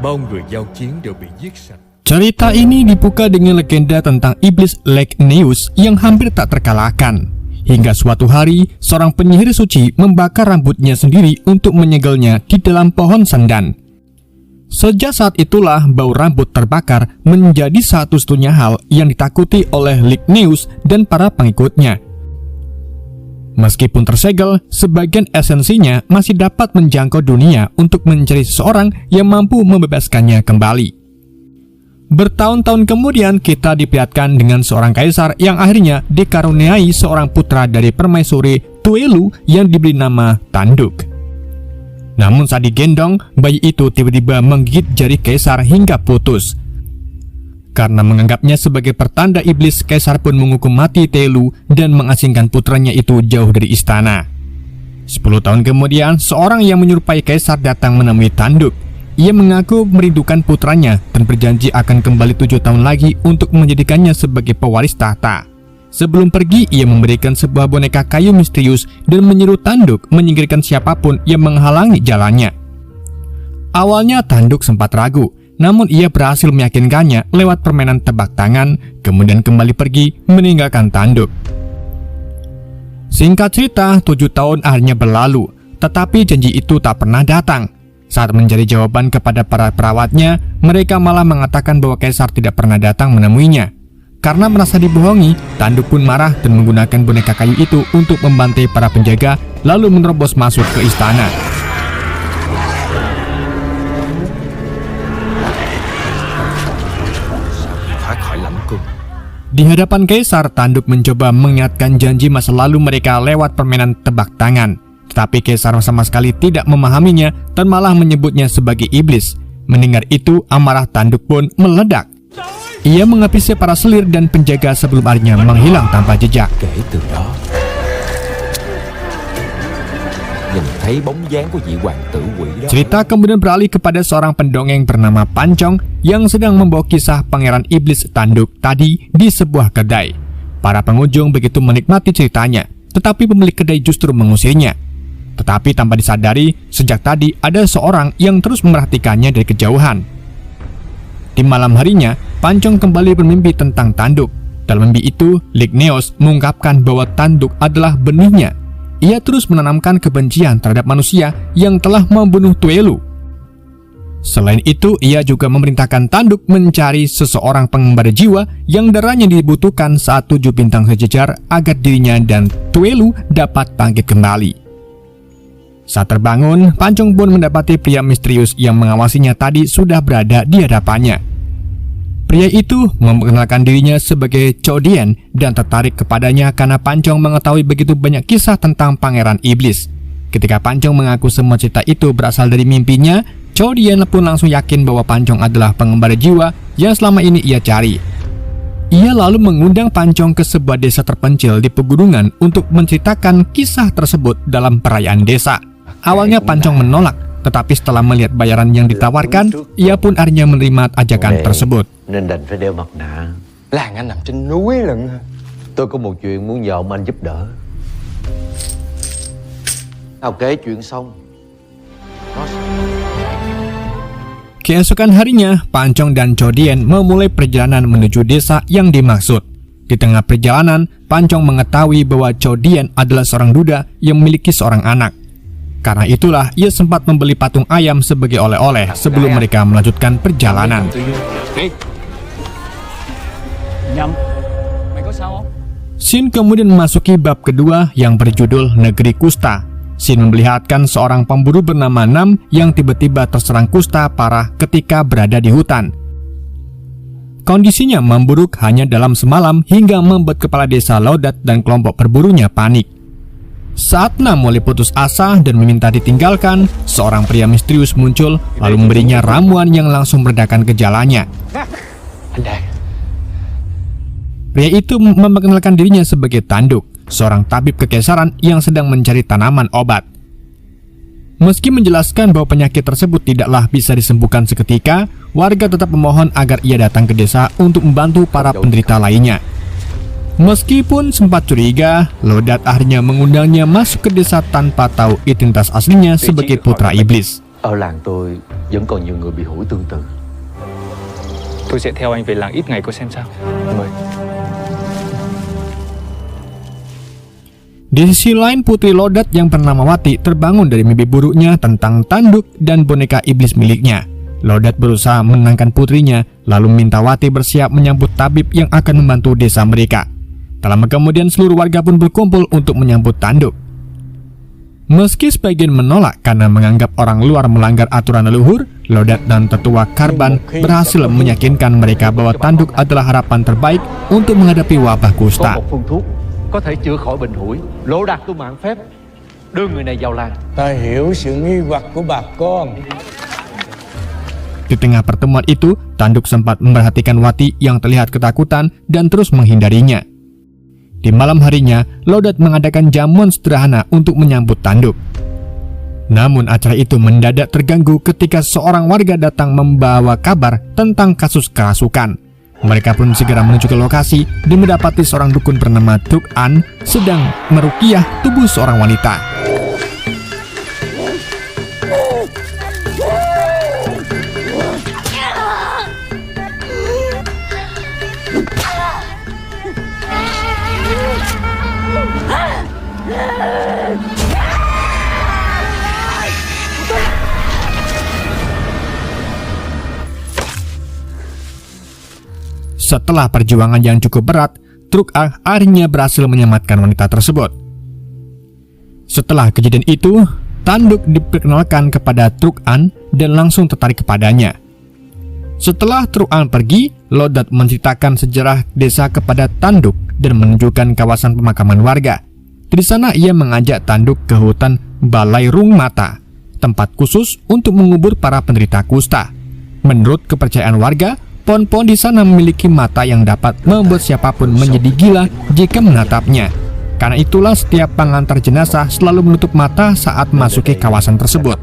Bao người giao chiến đều bị giết sạch. Cerita ini dibuka dengan legenda tentang iblis Lycneus yang hampir tak terkalahkan. Hingga suatu hari, seorang penyihir suci membakar rambutnya sendiri untuk menyegelnya di dalam pohon sendan. Sejak saat itulah bau rambut terbakar menjadi satu-satunya hal yang ditakuti oleh Lycneus dan para pengikutnya. Meskipun tersegel, sebagian esensinya masih dapat menjangkau dunia untuk mencari seseorang yang mampu membebaskannya kembali. Bertahun-tahun kemudian kita diperlihatkan dengan seorang kaisar yang akhirnya dikaruniai seorang putra dari permaisuri Tuelu yang diberi nama Tanduk. Namun saat digendong, bayi itu tiba-tiba menggigit jari kaisar hingga putus. Karena menganggapnya sebagai pertanda iblis, kaisar pun menghukum mati Tuelu dan mengasingkan putranya itu jauh dari istana. 10 tahun kemudian, seorang yang menyerupai kaisar datang menemui Tanduk. Ia mengaku merindukan putranya dan berjanji akan kembali 7 tahun lagi untuk menjadikannya sebagai pewaris tahta. Sebelum pergi, ia memberikan sebuah boneka kayu misterius dan menyuruh Tanduk menyingkirkan siapapun yang menghalangi jalannya. Awalnya Tanduk sempat ragu, namun ia berhasil meyakinkannya lewat permainan tebak tangan, kemudian kembali pergi meninggalkan Tanduk. Singkat cerita, 7 tahun akhirnya berlalu, tetapi janji itu tak pernah datang. Saat mencari jawaban kepada para perawatnya, mereka malah mengatakan bahwa kaisar tidak pernah datang menemuinya. Karena merasa dibohongi, Tanduk pun marah dan menggunakan boneka kayu itu untuk membantai para penjaga, lalu menerobos masuk ke istana. Di hadapan kaisar, Tanduk mencoba mengingatkan janji masa lalu mereka lewat permainan tebak tangan. Tetapi kaisar sama sekali tidak memahaminya dan malah menyebutnya sebagai iblis. Mendengar itu, amarah Tanduk pun meledak. Ia menghabisi para selir dan penjaga sebelum akhirnya menghilang tanpa jejak. Cerita kemudian beralih kepada seorang pendongeng bernama Pancong yang sedang membawa kisah pangeran iblis Tanduk tadi di sebuah kedai. Para pengunjung begitu menikmati ceritanya, tetapi pemilik kedai justru mengusirnya. Tetapi tanpa disadari, sejak tadi ada seorang yang terus memerhatikannya dari kejauhan. Di malam harinya, Pancong kembali bermimpi tentang Tanduk. Dalam mimpi itu, Lycneus mengungkapkan bahwa Tanduk adalah benihnya. Ia terus menanamkan kebencian terhadap manusia yang telah membunuh Tuelu. Selain itu, ia juga memerintahkan Tanduk mencari seseorang pengembara jiwa yang darahnya dibutuhkan saat 7 bintang sejajar agar dirinya dan Tuelu dapat bangkit kembali. Saat terbangun, Pancong pun mendapati pria misterius yang mengawasinya tadi sudah berada di hadapannya. Pria itu memperkenalkan dirinya sebagai Chodian dan tertarik kepadanya karena Pancong mengetahui begitu banyak kisah tentang pangeran iblis. Ketika Pancong mengaku semua cerita itu berasal dari mimpinya, Chodian pun langsung yakin bahwa Pancong adalah pengembara jiwa yang selama ini ia cari. Ia lalu mengundang Pancong ke sebuah desa terpencil di pegunungan untuk menceritakan kisah tersebut dalam perayaan desa. Awalnya Pancong menolak, tetapi setelah melihat bayaran yang ditawarkan, ia pun akhirnya menerima ajakan tersebut. Nên đành phải đeo mặt nạ. Làng anh nằm trên núi lận. Tôi có một chuyện muốn nhờ ông anh giúp đỡ. Nào kể chuyện xong. Keesokan harinya, Pancong dan Chodian memulai perjalanan menuju desa yang dimaksud. Di tengah perjalanan, Pancong mengetahui bahwa Chodian adalah seorang duda yang memiliki seorang anak. Karena itulah ia sempat membeli patung ayam sebagai oleh-oleh sebelum mereka melanjutkan perjalanan. Scene kemudian memasuki bab kedua yang berjudul Negeri Kusta. Scene memperlihatkan seorang pemburu bernama Nam yang tiba-tiba terserang kusta parah ketika berada di hutan. Kondisinya memburuk hanya dalam semalam hingga membuat kepala desa Lodat dan kelompok perburunya panik. Saat Nam mulai putus asa dan meminta ditinggalkan, seorang pria misterius muncul lalu memberinya ramuan yang langsung meredakan gejalanya. Pria itu memperkenalkan dirinya sebagai Tanduk, seorang tabib kekaisaran yang sedang mencari tanaman obat. Meski menjelaskan bahwa penyakit tersebut tidaklah bisa disembuhkan seketika, warga tetap memohon agar ia datang ke desa untuk membantu para penderita lainnya. Meskipun sempat curiga, Lodat akhirnya mengundangnya masuk ke desa tanpa tahu identitas aslinya sebagai putra iblis. Ở làng tôi vẫn còn nhiều người bị hủi tương tự. Tôi sẽ theo anh về làng ít ngày coi xem sao. Mời. Di sisi lain, Putri Lodat yang bernama Wati terbangun dari mimpi buruknya tentang tanduk dan boneka iblis miliknya. Lodat berusaha menenangkan putrinya, lalu minta Wati bersiap menyambut tabib yang akan membantu desa mereka. Tak lama kemudian seluruh warga pun berkumpul untuk menyambut tanduk. Meski sebagian menolak karena menganggap orang luar melanggar aturan leluhur, Lodat dan tetua Karban berhasil meyakinkan mereka bahwa tanduk adalah harapan terbaik untuk menghadapi wabah Có kusta. một phương thuốc có thể chữa khỏi bệnh hủi. Lỗ Đạt tôi mạn phép đưa người này vào làng. Ta hiểu sự nghi hoặc của bà con. Di tengah pertemuan itu, tanduk sempat memperhatikan Wati yang terlihat ketakutan dan terus menghindarinya. Di malam harinya, Lodat mengadakan jamuan sederhana untuk menyambut tanduk. Namun acara itu mendadak terganggu ketika seorang warga datang membawa kabar tentang kasus kerasukan. Mereka pun segera menuju ke lokasi dan mendapati seorang dukun bernama Truk An sedang meruqyah tubuh seorang wanita. Setelah perjuangan yang cukup berat, Truk An akhirnya berhasil menyelamatkan wanita tersebut. Setelah kejadian itu, tanduk diperkenalkan kepada Truk An dan langsung tertarik kepadanya. Setelah Truk An pergi, Lodat menceritakan sejarah desa kepada tanduk dan menunjukkan kawasan pemakaman warga. Di sana ia mengajak tanduk ke hutan Balai Rung Mata, tempat khusus untuk mengubur para penderita kusta. Menurut kepercayaan warga, pohon-pohon di sana memiliki mata yang dapat membuat siapapun menjadi gila jika menatapnya. Karena itulah setiap pengantar jenazah selalu menutup mata saat memasuki kawasan tersebut.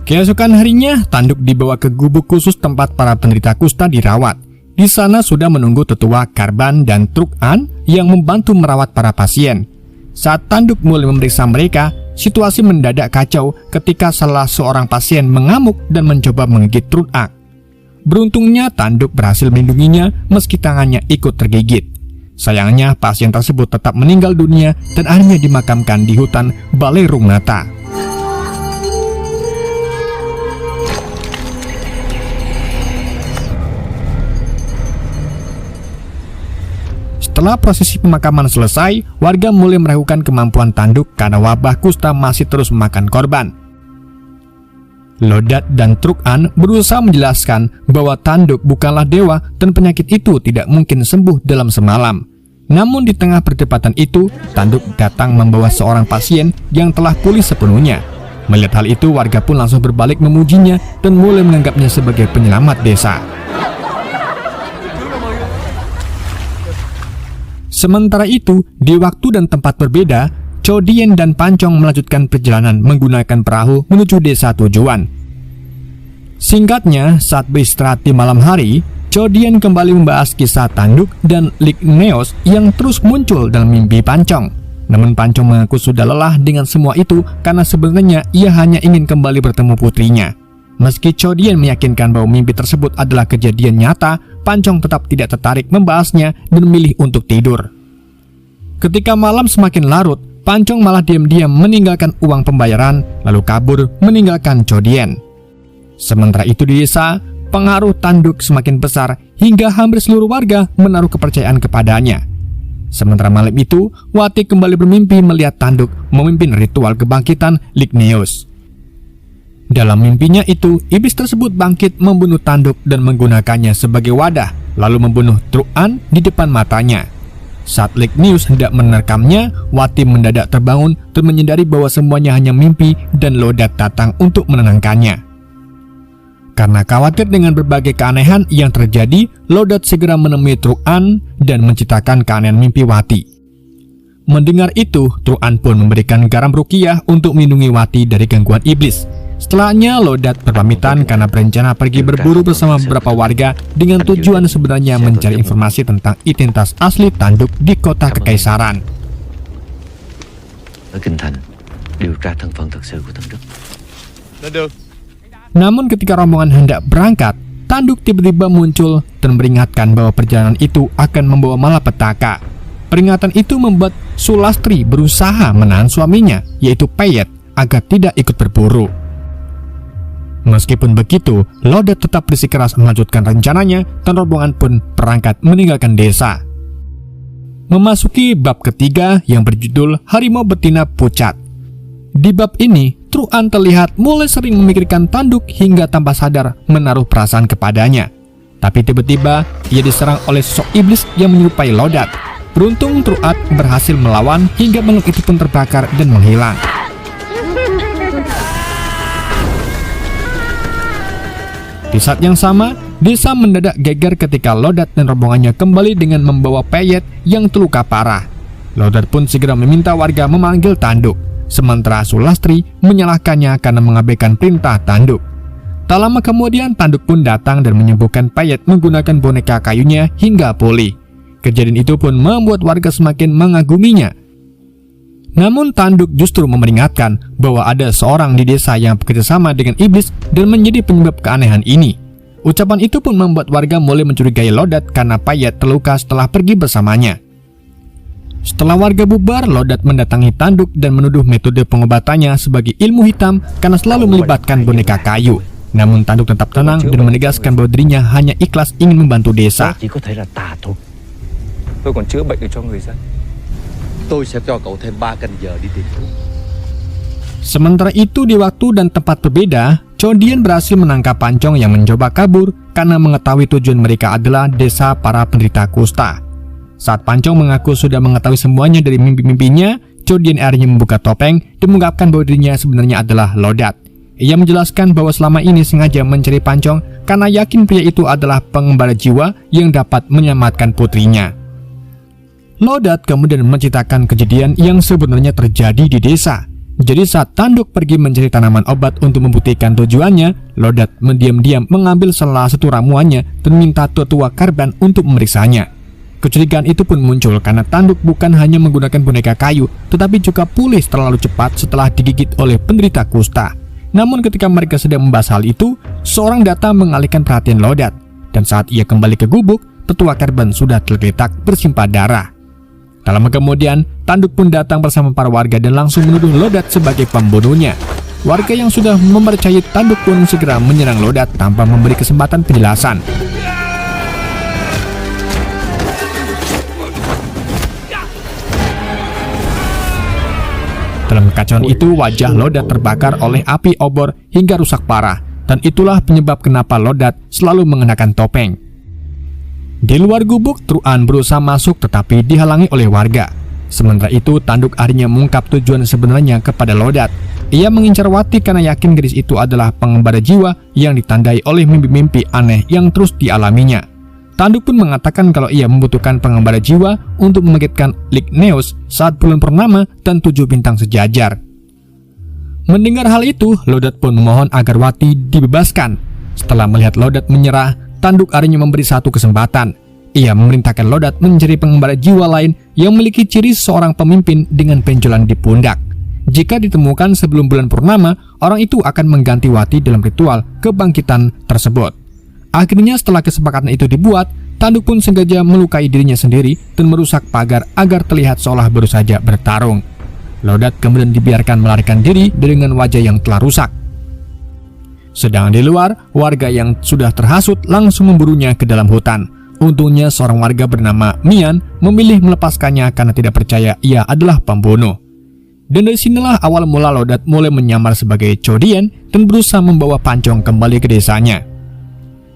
Keesokan harinya, tanduk dibawa ke gubuk khusus tempat para penderita kusta dirawat. Di sana sudah menunggu tetua Karban dan Truk An yang membantu merawat para pasien. Saat tanduk mulai memeriksa mereka, situasi mendadak kacau ketika salah seorang pasien mengamuk dan mencoba menggigit Truk An. Beruntungnya tanduk berhasil melindunginya meski tangannya ikut tergigit. Sayangnya pasien tersebut tetap meninggal dunia dan akhirnya dimakamkan di hutan Balai Rung Mata. Setelah prosesi pemakaman selesai, warga mulai meragukan kemampuan tanduk karena wabah kusta masih terus memakan korban. Lodat dan Truk An berusaha menjelaskan bahwa tanduk bukanlah dewa dan penyakit itu tidak mungkin sembuh dalam semalam. Namun di tengah perdebatan itu, tanduk datang membawa seorang pasien yang telah pulih sepenuhnya. Melihat hal itu, warga pun langsung berbalik memujinya dan mulai menganggapnya sebagai penyelamat desa. Sementara itu, di waktu dan tempat berbeda, Chodien dan Pancong melanjutkan perjalanan menggunakan perahu menuju desa tujuan. Singkatnya, saat beristirahat di malam hari, Chodien kembali membahas kisah tanduk dan Ligneos yang terus muncul dalam mimpi Pancong. Namun Pancong mengaku sudah lelah dengan semua itu karena sebenarnya ia hanya ingin kembali bertemu putrinya. Meski Chodien meyakinkan bahwa mimpi tersebut adalah kejadian nyata, Pancong tetap tidak tertarik membahasnya dan memilih untuk tidur. Ketika malam semakin larut, Pancong malah diam-diam meninggalkan uang pembayaran lalu kabur meninggalkan Chodien. Sementara itu di desa, pengaruh tanduk semakin besar hingga hampir seluruh warga menaruh kepercayaan kepadanya. Sementara malam itu, Wati kembali bermimpi melihat tanduk memimpin ritual kebangkitan Ligneos. Dalam mimpinya itu, iblis tersebut bangkit membunuh tanduk dan menggunakannya sebagai wadah, lalu membunuh Truk An di depan matanya. Saat Ligneos hendak menerkamnya, Wati mendadak terbangun dan menyadari bahwa semuanya hanya mimpi dan Lodat datang untuk menenangkannya. Karena khawatir dengan berbagai keanehan yang terjadi, Lodat segera menemui Truk An dan menceritakan keanehan mimpi Wati. Mendengar itu, Truk An pun memberikan garam ruqyah untuk melindungi Wati dari gangguan iblis. Setelahnya, Lodat berpamitan karena berencana pergi berburu bersama beberapa warga dengan tujuan sebenarnya mencari informasi tentang identitas asli tanduk di kota Kekaisaran. Ở Kinh Thành điều tra thân phận thật sự của Tấn Đức. Lên đường. Namun ketika rombongan hendak berangkat, Tanduk tiba-tiba muncul dan memperingatkan bahwa perjalanan itu akan membawa malapetaka. Peringatan itu membuat Sulastri berusaha menahan suaminya, yaitu Peyet, agar tidak ikut berburu. Meskipun begitu, Lodat tetap bersikeras melanjutkan rencananya dan rombongan pun berangkat meninggalkan desa. Memasuki bab ketiga yang berjudul Harimau Betina Pucat. Di bab ini, Truan terlihat mulai sering memikirkan Tanduk hingga tanpa sadar menaruh perasaan kepadanya. Tapi tiba-tiba ia diserang oleh sosok iblis yang menyerupai Lodat. Beruntung Truat berhasil melawan hingga makhluk itu pun terbakar dan menghilang. Di saat yang sama, desa mendadak geger ketika Lodat dan rombongannya kembali dengan membawa Peyet yang terluka parah. Lodat pun segera meminta warga memanggil Tanduk, sementara Sulastri menyalahkannya karena mengabaikan perintah Tanduk. Tak lama kemudian Tanduk pun datang dan menyembuhkan Peyet menggunakan boneka kayunya hingga pulih. Kejadian itu pun membuat warga semakin mengaguminya. Namun Tanduk justru memperingatkan bahwa ada seorang di desa yang bekerjasama dengan iblis dan menjadi penyebab keanehan ini. Ucapan itu pun membuat warga mulai mencurigai Lodat karena Peyet terluka setelah pergi bersamanya. Setelah warga bubar, Lodat mendatangi Tanduk dan menuduh metode pengobatannya sebagai ilmu hitam karena selalu melibatkan boneka kayu. Namun Tanduk tetap tenang dan menegaskan bahwa dirinya hanya ikhlas ingin membantu desa. Chỉ có thể là tà thuật. Tôi còn chữa bệnh được cho người dân. Tôi sẽ cho cậu thêm 3 canh giờ đi tìm thuốc. Sementara itu di waktu dan tempat berbeda, Chodian berhasil menangkap Pancong yang mencoba kabur karena mengetahui tujuan mereka adalah desa para penderita kusta. Saat Pancong mengaku sudah mengetahui semuanya dari mimpi-mimpinya, Chodian akhirnya membuka topeng dan mengungkapkan bahwa dirinya sebenarnya adalah Lodat. Ia menjelaskan bahwa selama ini sengaja mencari Pancong karena yakin pria itu adalah pengembara jiwa yang dapat menyelamatkan putrinya. Lodat kemudian menceritakan kejadian yang sebenarnya terjadi di desa. Jadi saat Tanduk pergi mencari tanaman obat untuk membuktikan tujuannya, Lodat mendiam-diam mengambil salah satu ramuannya dan minta tua Karban untuk memeriksanya. Kecurigaan itu pun muncul karena Tanduk bukan hanya menggunakan boneka kayu, tetapi juga pulih terlalu cepat setelah digigit oleh penderita kusta. Namun ketika mereka sedang membahas hal itu, seorang datang mengalihkan perhatian Lodat. Dan saat ia kembali ke gubuk, tetua Karban sudah tergeletak bersimpah darah. Tak lama kemudian, Tanduk pun datang bersama para warga dan langsung menuduh Lodat sebagai pembunuhnya. Warga yang sudah mempercayai Tanduk pun segera menyerang Lodat tanpa memberi kesempatan penjelasan. Dalam kekacauan itu, wajah Lodat terbakar oleh api obor hingga rusak parah, dan itulah penyebab kenapa Lodat selalu mengenakan topeng. Di luar gubuk, Truan berusaha masuk tetapi dihalangi oleh warga. Sementara itu, Tanduk akhirnya mengungkap tujuan sebenarnya kepada Lodat. Ia mengincar Wati karena yakin gadis itu adalah pengembara jiwa yang ditandai oleh mimpi-mimpi aneh yang terus dialaminya. Tanduk pun mengatakan kalau ia membutuhkan pengembara jiwa untuk membangkitkan Ligneus saat bulan purnama dan 7 bintang sejajar. Mendengar hal itu, Lodat pun memohon agar Wati dibebaskan. Setelah melihat Lodat menyerah, Tanduk akhirnya memberi satu kesempatan. Ia memerintahkan Lodat mencari pengembara jiwa lain yang memiliki ciri seorang pemimpin dengan benjolan di pundak. Jika ditemukan sebelum bulan purnama, orang itu akan mengganti Wati dalam ritual kebangkitan tersebut. Akhirnya setelah kesepakatan itu dibuat, Tanduk pun sengaja melukai dirinya sendiri dan merusak pagar agar terlihat seolah baru saja bertarung. Lodat kemudian dibiarkan melarikan diri dengan wajah yang telah rusak. Sedang di luar, warga yang sudah terhasut langsung memburunya ke dalam hutan. Untungnya seorang warga bernama Mian memilih melepaskannya karena tidak percaya ia adalah pembunuh. Dan dari sinilah awal mula Lodat mulai menyamar sebagai Chodian dan berusaha membawa Pancong kembali ke desanya.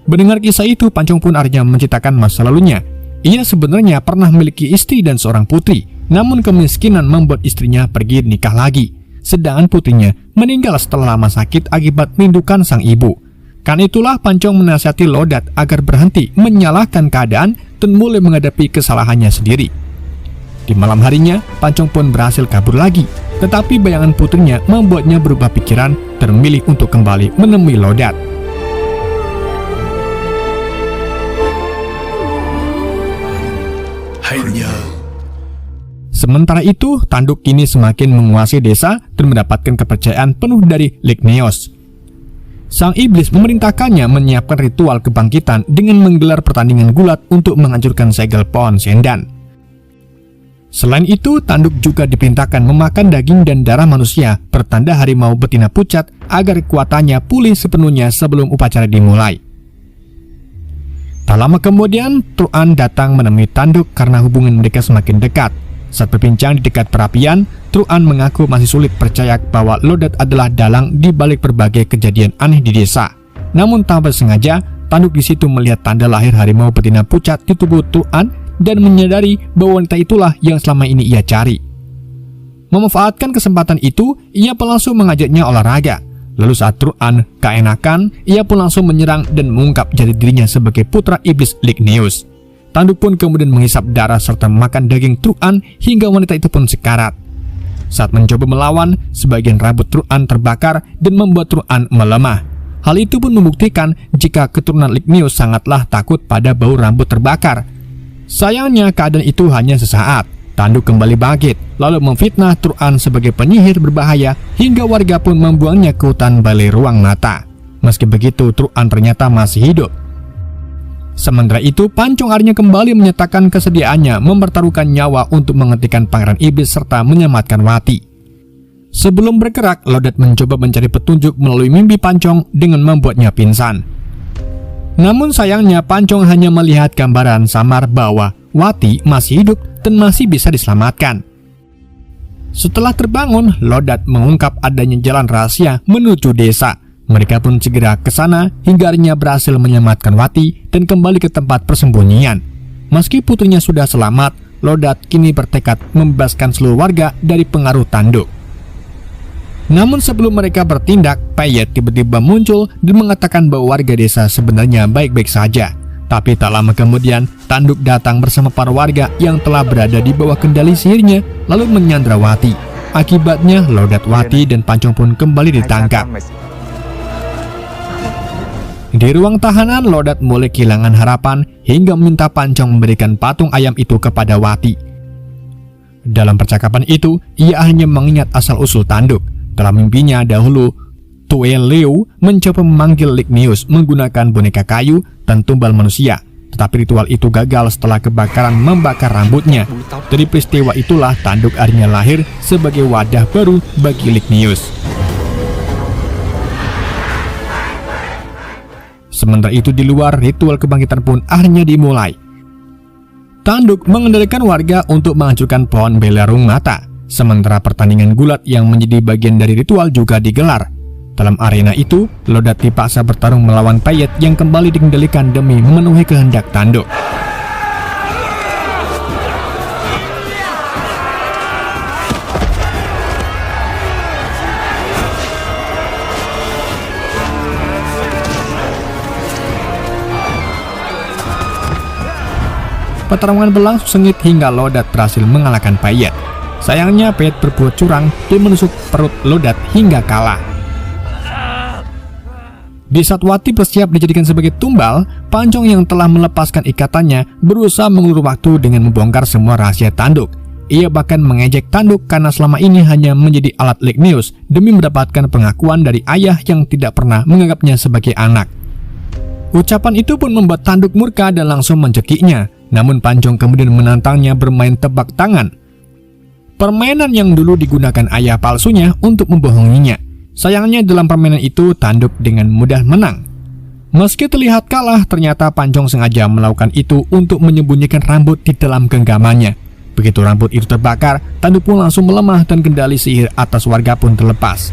Mendengar kisah itu, Pancong pun akhirnya menceritakan masa lalunya. Ia sebenarnya pernah memiliki istri dan seorang putri, namun kemiskinan membuat istrinya pergi nikah lagi. Sedangkan putrinya meninggal setelah lama sakit akibat merindukan sang ibu. Karena itulah Pancong menasihati Lodat agar berhenti menyalahkan keadaan dan mulai menghadapi kesalahannya sendiri. Di malam harinya, Pancong pun berhasil kabur lagi. Tetapi bayangan putrinya membuatnya berubah pikiran dan memilih untuk kembali menemui Lodat. Sementara itu, Tanduk kini semakin menguasai desa dan mendapatkan kepercayaan penuh dari Ligneos. Sang iblis memerintahkannya menyiapkan ritual kebangkitan dengan menggelar pertandingan gulat untuk menghancurkan segel pohon sendan. Selain itu, Tanduk juga diperintahkan memakan daging dan darah manusia pertanda harimau betina pucat agar kekuatannya pulih sepenuhnya sebelum upacara dimulai. Tak lama kemudian, Truan datang menemui Tanduk karena hubungan mereka semakin dekat. Saat berbincang di dekat perapian, Truan mengaku masih sulit percaya bahwa Lodat adalah dalang di balik berbagai kejadian aneh di desa. Namun tanpa sengaja, Tanduk di situ melihat tanda lahir harimau betina pucat di tubuh Truan dan menyadari bahwa wanita itulah yang selama ini ia cari. Memanfaatkan kesempatan itu, ia pun langsung mengajaknya olahraga. Lalu saat Truan keenakan, ia pun langsung menyerang dan mengungkap jati dirinya sebagai putra iblis Ligneos. Tanduk pun kemudian menghisap darah serta makan daging Truan hingga wanita itu pun sekarat. Saat mencoba melawan, sebagian rambut Truan terbakar dan membuat Truan melemah. Hal itu pun membuktikan jika keturunan Ligneos sangatlah takut pada bau rambut terbakar. Sayangnya keadaan itu hanya sesaat. Tanduk kembali bangkit, lalu memfitnah Truan sebagai penyihir berbahaya hingga warga pun membuangnya ke hutan Balai Ruang Mata. Meski begitu, Truan ternyata masih hidup. Sementara itu, Pancong akhirnya kembali menyatakan kesediaannya mempertaruhkan nyawa untuk menghentikan Pangeran Iblis serta menyelamatkan Wati. Sebelum bergerak, Lodat mencoba mencari petunjuk melalui mimpi Pancong dengan membuatnya pingsan. Namun sayangnya Pancong hanya melihat gambaran samar bahwa Wati masih hidup dan masih bisa diselamatkan. Setelah terbangun, Lodat mengungkap adanya jalan rahasia menuju desa. Mereka pun segera ke sana hingga akhirnya berhasil menyelamatkan Wati dan kembali ke tempat persembunyian. Meski putrinya sudah selamat, Lodat kini bertekad membebaskan seluruh warga dari pengaruh Tanduk. Namun sebelum mereka bertindak, Payet tiba-tiba muncul dan mengatakan bahwa warga desa sebenarnya baik-baik saja. Tapi tak lama kemudian, Tanduk datang bersama para warga yang telah berada di bawah kendali sihirnya lalu menyandra Wati. Akibatnya, Lodat, Wati, dan Pancong pun kembali ditangkap. Di ruang tahanan, Lodat mulai kehilangan harapan hingga meminta Pancong memberikan patung ayam itu kepada Wati. Dalam percakapan itu, ia hanya mengingat asal-usul Tanduk. Dalam mimpinya dahulu, Tue Leo mencoba memanggil Ligneos menggunakan boneka kayu dan tumbal manusia. Tetapi ritual itu gagal setelah kebakaran membakar rambutnya. Dari peristiwa itulah Tanduk akhirnya lahir sebagai wadah baru bagi Ligneos. Sementara itu di luar, ritual kebangkitan pun akhirnya dimulai. Tanduk mengendalikan warga untuk menghancurkan pohon belerung mata. Sementara pertandingan gulat yang menjadi bagian dari ritual juga digelar. Dalam arena itu, Lodat dipaksa bertarung melawan Payet yang kembali dikendalikan demi memenuhi kehendak Tanduk. Pertarungan berlangsung sengit hingga Lodat berhasil mengalahkan Payet. Sayangnya Payet berbuat curang dan menusuk perut Lodat hingga kalah. Di saat Wati bersiap dijadikan sebagai tumbal, Pancong yang telah melepaskan ikatannya berusaha mengulur waktu dengan membongkar semua rahasia Tanduk. Ia bahkan mengejek Tanduk karena selama ini hanya menjadi alat Ligneos demi mendapatkan pengakuan dari ayah yang tidak pernah menganggapnya sebagai anak. Ucapan itu pun membuat Tanduk murka dan langsung mencekiknya. Namun Pancong kemudian menantangnya bermain tebak tangan. Permainan yang dulu digunakan ayah palsunya untuk membohonginya. Sayangnya dalam permainan itu Tanduk dengan mudah menang. Meski terlihat kalah, ternyata Pancong sengaja melakukan itu untuk menyembunyikan rambut di dalam genggamannya. Begitu rambut itu terbakar, Tanduk pun langsung melemah dan kendali sihir atas warga pun terlepas.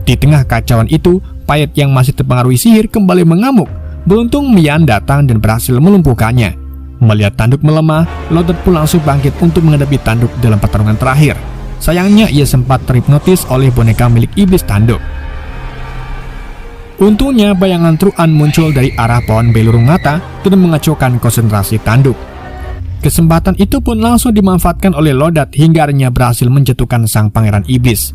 Di tengah kacauan itu, Payet yang masih terpengaruhi sihir kembali mengamuk. Beruntung Mian datang dan berhasil melumpuhkannya. Melihat Tanduk melemah, Lodat pun langsung bangkit untuk menghadapi Tanduk dalam pertarungan terakhir. Sayangnya ia sempat terhipnotis oleh boneka milik iblis Tanduk. Untungnya bayangan Truan muncul dari arah pohon belurung mata dan mengacaukan konsentrasi Tanduk. Kesempatan itu pun langsung dimanfaatkan oleh Lodat hingga akhirnya berhasil menjatuhkan sang pangeran iblis.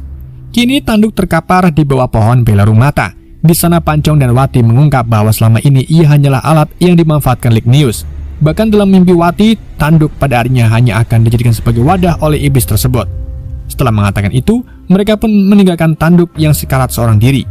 Kini Tanduk terkapar di bawah pohon belurung mata. Di sana Pancong dan Wati mengungkap bahwa selama ini ia hanyalah alat yang dimanfaatkan Ligneos. Bahkan dalam mimpi Wati, tanduk pada akhirnya hanya akan dijadikan sebagai wadah oleh iblis tersebut. Setelah mengatakan itu, mereka pun meninggalkan tanduk yang sekarat seorang diri.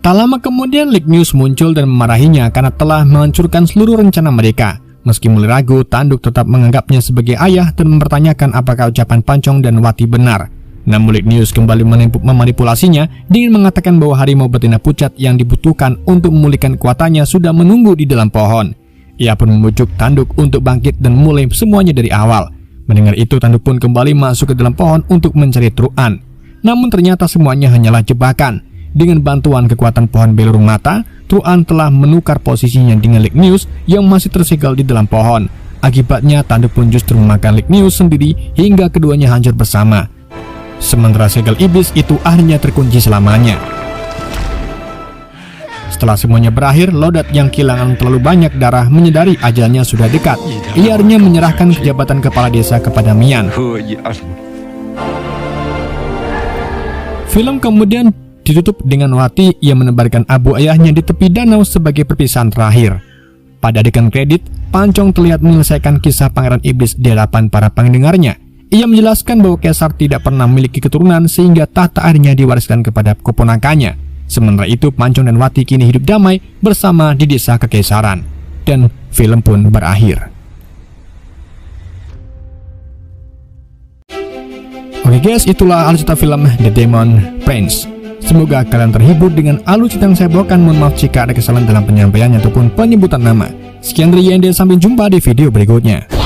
Tak lama kemudian, Lik News muncul dan memarahinya karena telah menghancurkan seluruh rencana mereka. Meski mulai ragu, tanduk tetap menganggapnya sebagai ayah dan mempertanyakan apakah ucapan Pancong dan Wati benar. Namun Lik News kembali memanipulasinya dengan mengatakan bahwa harimau betina pucat yang dibutuhkan untuk memulihkan kekuatannya sudah menunggu di dalam pohon. Ia pun membujuk tanduk untuk bangkit dan mulai semuanya dari awal. Mendengar itu, tanduk pun kembali masuk ke dalam pohon untuk mencari Truan. Namun ternyata semuanya hanyalah jebakan. Dengan bantuan kekuatan pohon belurung mata, Truan telah menukar posisinya dengan Lik News yang masih tersegel di dalam pohon. Akibatnya tanduk pun justru memakan Lik News sendiri hingga keduanya hancur bersama. Sementara segel iblis itu akhirnya terkunci selamanya. Setelah semuanya berakhir, Lodat yang kehilangan terlalu banyak darah menyadari ajalnya sudah dekat. Ia akhirnya menyerahkan jabatan kepala desa kepada Mian. Film kemudian ditutup dengan Wati yang menebarkan abu ayahnya di tepi danau sebagai perpisahan terakhir. Pada adegan kredit, Pancong terlihat menyelesaikan kisah Pangeran Iblis di hadapan para pendengarnya. Ia menjelaskan bahwa Kaisar tidak pernah memiliki keturunan sehingga tahta akhirnya diwariskan kepada keponakannya. Sementara itu, Pancong dan Wati kini hidup damai bersama di desa kekaisaran. Dan film pun berakhir. Oke guys, itulah alur cerita film The Demon Prince. Semoga kalian terhibur dengan alur cerita yang saya bawakan. Mohon maaf jika ada kesalahan dalam penyampaiannya ataupun penyebutan nama. Sekian dari YND, sampai jumpa di video berikutnya.